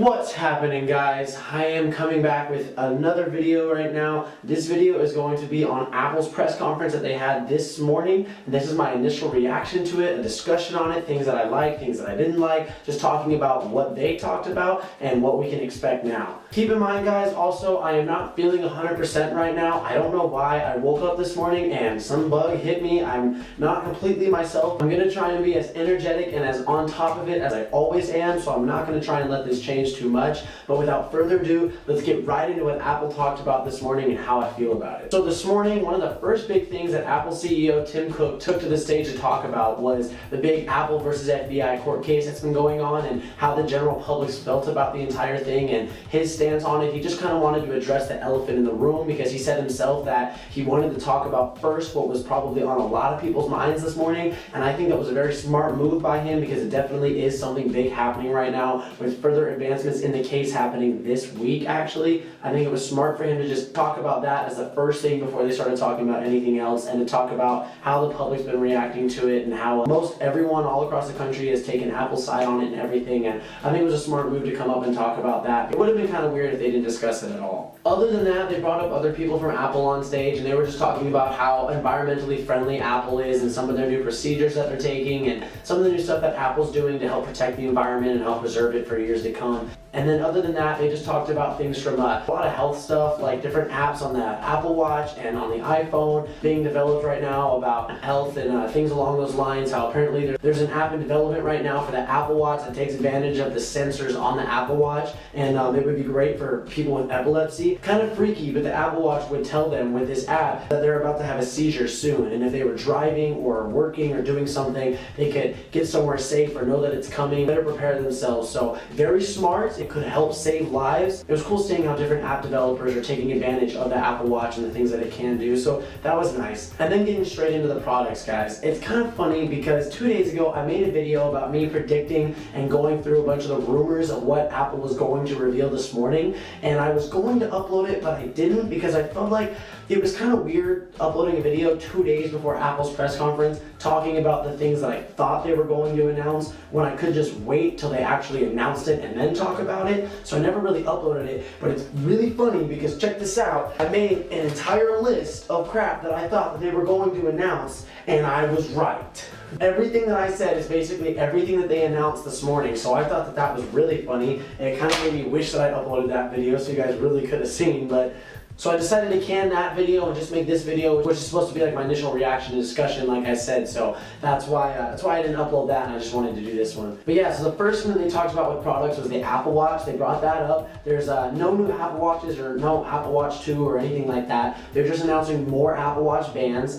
What's happening, guys? I am coming back with another video right now. This video is going to be on Apple's press conference that they had this morning. And this is my initial reaction to it, a discussion on it, things that I liked, things that I didn't like, just talking about what they talked about and what we can expect now. Keep in mind, guys, also, I am not feeling 100% right now. I don't know why. I woke up this morning and some bug hit me. I'm not completely myself. I'm going to try and be as energetic and as on top of it as I always am, so I'm not going to try and let this change too much. But without further ado, let's get right into what Apple talked about this morning and how I feel about it. So this morning, one of the first big things that Apple CEO Tim Cook took to the stage to talk about was the big Apple versus FBI court case that's been going on and how the general public's felt about the entire thing and his stance on it. He just kind of wanted to address the elephant in the room because he said himself that he wanted to talk about first what was probably on a lot of people's minds this morning, and I think that was a very smart move by him because it definitely is something big happening right now with further advancements in the case happening this week. Actually, I think it was smart for him to just talk about that as the first thing before they started talking about anything else, and to talk about how the public's been reacting to it and how most everyone all across the country has taken Apple's side on it and everything. And I think it was a smart move to come up and talk about that. It would have been kind of weird if they didn't discuss it at all. Other than that, they brought up other people from Apple on stage, and they were just talking about how environmentally friendly Apple is and some of their new procedures that they're taking and some of the new stuff that Apple's doing to help protect the environment and help preserve it for years to come. And then other than that, they just talked about things from a lot of health stuff, like different apps on the Apple Watch and on the iPhone being developed right now about health and things along those lines. How apparently there's an app in development right now for the Apple Watch that takes advantage of the sensors on the Apple Watch, and it would be great for people with epilepsy. Kind of freaky, but the Apple Watch would tell them with this app that they're about to have a seizure soon, and if they were driving or working or doing something, they could get somewhere safe or know that it's coming, better prepare themselves. So very smart. It could help save lives. It was cool seeing how different app developers are taking advantage of the Apple Watch and the things that it can do, so that was nice. And then getting straight into the products, guys. It's kind of funny because 2 days ago I made a video about me predicting and going through a bunch of the rumors of what Apple was going to reveal this morning, and I was going to upload it, but I didn't because I felt like it was kind of weird uploading a video 2 days before Apple's press conference talking about the things that I thought they were going to announce when I could just wait till they actually announced it and then talk about it. So I never really uploaded it, but it's really funny because check this out. I made an entire list of crap that I thought that they were going to announce, and I was right. Everything that I said is basically everything that they announced this morning, so I thought that that was really funny, and it kind of made me wish that I uploaded that video so you guys really could have seen. But so I decided to can that video and just make this video, which is supposed to be like my initial reaction and discussion, like I said. So that's why I didn't upload that, and I just wanted to do this one. But yeah, so the first thing that they talked about with products was the Apple Watch. They brought that up. There's no new Apple Watches or no Apple Watch 2 or anything like that. They're just announcing more Apple Watch bands,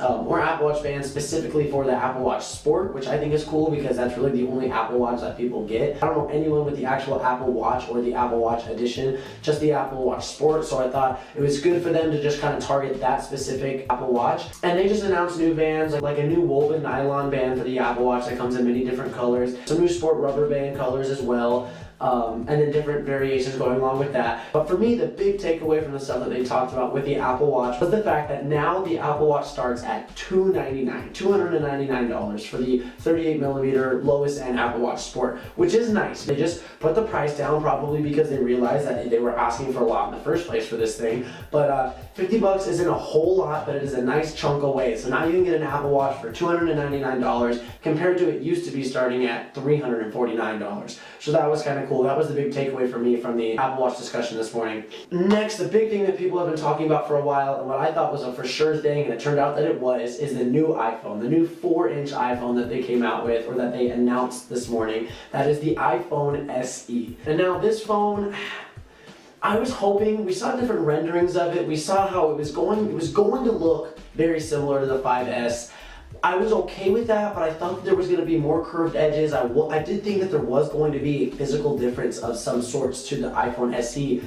specifically for the Apple Watch Sport, which I think is cool because that's really the only Apple Watch that people get. I don't know anyone with the actual Apple Watch or the Apple Watch Edition, just the Apple Watch Sport. So I thought it was good for them to just kind of target that specific Apple Watch. And they just announced new bands, like a new woven nylon band for the Apple Watch that comes in many different colors, some new sport rubber band colors as well. And then different variations going along with that. But for me, the big takeaway from the stuff that they talked about with the Apple Watch was the fact that now the Apple Watch starts at $299 for the 38mm lowest end Apple Watch Sport, which is nice. They just put the price down probably because they realized that they were asking for a lot in the first place for this thing. But 50 bucks isn't a whole lot, but it is a nice chunk away. So now you can get an Apple Watch for $299 compared to it used to be starting at $349. So that was kind of cool. That was the big takeaway for me from the Apple Watch discussion this morning. Next, the big thing that people have been talking about for a while, and what I thought was a for sure thing, and it turned out that it was, is the new iPhone, the new 4-inch iPhone that they came out with, or that they announced this morning. That is the iPhone SE. And now this phone, I was hoping, we saw different renderings of it, we saw how it was going to look very similar to the 5S. I was okay with that, but I thought that there was going to be more curved edges. I did think that there was going to be a physical difference of some sorts to the iPhone SE,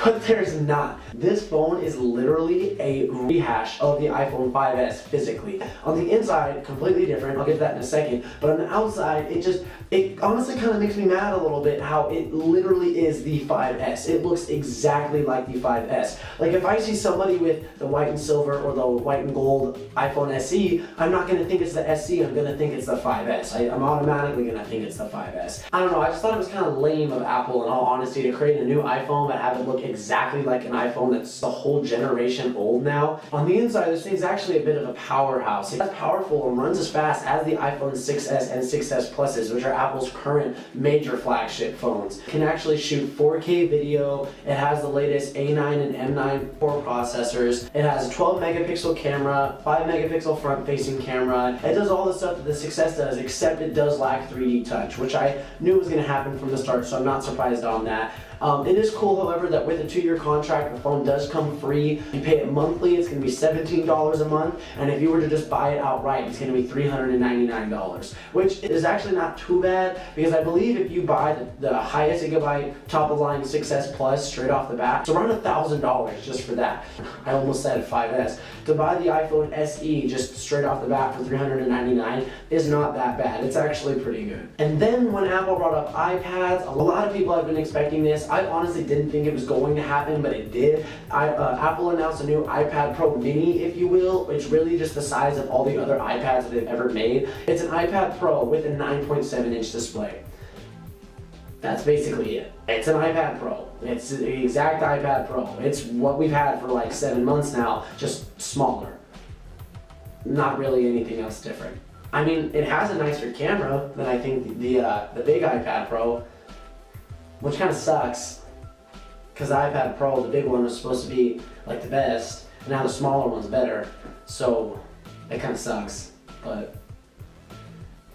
but there's not. This phone is literally a rehash of the iPhone 5S physically. On the inside, completely different. I'll get to that in a second. But on the outside, it just It honestly kind of makes me mad a little bit how it literally is the 5S. It looks exactly like the 5S. Like if I see somebody with the white and silver or the white and gold iPhone SE, I'm not gonna think it's the SE, I'm gonna think it's the 5S. I'm automatically gonna think it's the 5S. I don't know, I just thought it was kind of lame of Apple, in all honesty, to create a new iPhone but have it look exactly like an iPhone that's the whole generation old now. On the inside, this thing's actually a bit of a powerhouse. It's powerful and runs as fast as the iPhone 6S and 6S Pluses, which are Apple's current major flagship phones. It can actually shoot 4K video. It has the latest A9 and M9 core processors. It has a 12 megapixel camera, 5 megapixel front facing camera. It does all the stuff that the 6S does, except it does lack 3D touch, which I knew was going to happen from the start, so I'm not surprised on that. It is cool, however, that with a 2-year contract, the phone does come free. You pay it monthly, it's going to be $17 a month, and if you were to just buy it outright, it's going to be $399, which is actually not too bad, because I believe if you buy the highest gigabyte top-of-line 6S Plus straight off the bat, it's around $1,000 just for that. I almost said 5S. To buy the iPhone SE just straight off the bat for $399 is not that bad. It's actually pretty good. And then when Apple brought up iPads, a lot of people have been expecting this. I honestly didn't think it was going to happen, but it did. Apple announced a new iPad Pro Mini, if you will. It's really just the size of all the other iPads that they've ever made. It's an iPad Pro with a 9.7-inch display. That's basically it. It's an iPad Pro. It's the exact iPad Pro. It's what we've had for like 7 months now, just smaller. Not really anything else different. I mean, it has a nicer camera than I think the big iPad Pro, which kind of sucks, because the iPad Pro, the big one, was supposed to be like the best, and now the smaller one's better, so it kind of sucks, but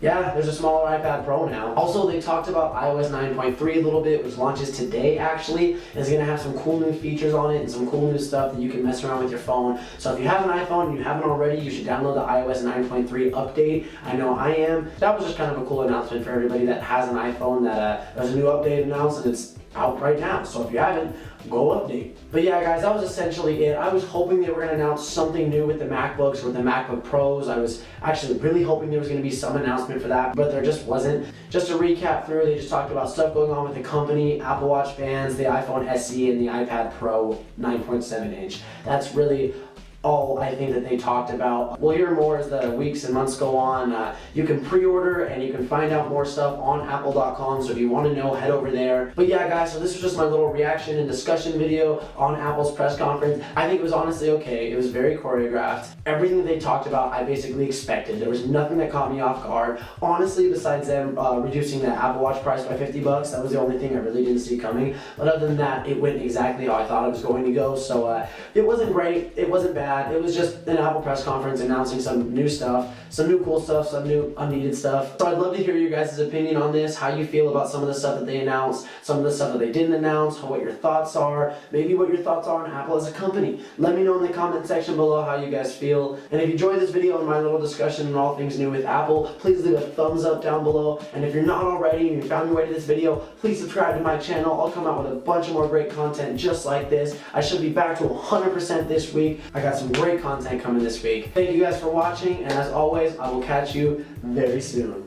yeah, there's a smaller iPad Pro now. Also, they talked about iOS 9.3 a little bit, which launches today actually, and it's going to have some cool new features on it and some cool new stuff that you can mess around with your phone. So if you have an iPhone and you haven't already, you should download the iOS 9.3 update. I know I am. That was just kind of a cool announcement for everybody that has an iPhone, that there's a new update announced and it's out right now. So if you haven't, go update. But yeah, guys, that was essentially it. I was hoping they were going to announce something new with the MacBooks, with the MacBook Pros. I was actually really hoping there was going to be some announcement for that, but there just wasn't. Just to recap through, they just talked about stuff going on with the company, Apple Watch bands, the iPhone SE, and the iPad Pro 9.7-inch. That's really all I think that they talked about. We'll hear more as the weeks and months go on. You can pre-order and you can find out more stuff on apple.com, so if you want to know, head over there. But yeah, guys, so this was just my little reaction and discussion video on Apple's press conference. I think it was honestly okay. It was very choreographed. Everything that they talked about, I basically expected. There was nothing that caught me off guard. Honestly, besides them reducing the Apple Watch price by $50, that was the only thing I really didn't see coming. But other than that, it went exactly how I thought it was going to go. So it wasn't great. It wasn't bad. It was just an Apple press conference announcing some new stuff, some new cool stuff, some new unneeded stuff. So I'd love to hear your guys' opinion on this, how you feel about some of the stuff that they announced, some of the stuff that they didn't announce, what your thoughts are, maybe what your thoughts are on Apple as a company. Let me know in the comment section below how you guys feel. And if you enjoyed this video and my little discussion on all things new with Apple, please leave a thumbs up down below. And if you're not already and you found your way to this video, please subscribe to my channel. I'll come out with a bunch of more great content just like this. I should be back to 100% this week. I got some great content coming this week. Thank you guys for watching, and as always, I will catch you very soon.